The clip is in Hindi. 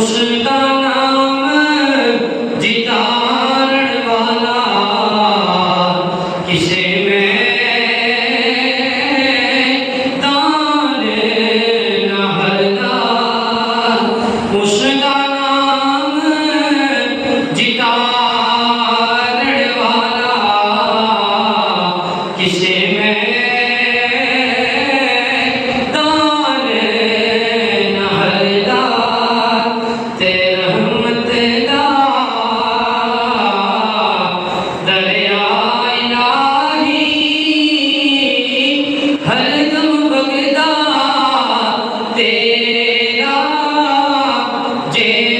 उसका नाम जितारण वाला किसे में दान न हरदा। उसका नाम जितारण वाला किसे में दान न हरदा। तेरा रहमत दा दरिया इलाही हरदम बगदा तेरा जे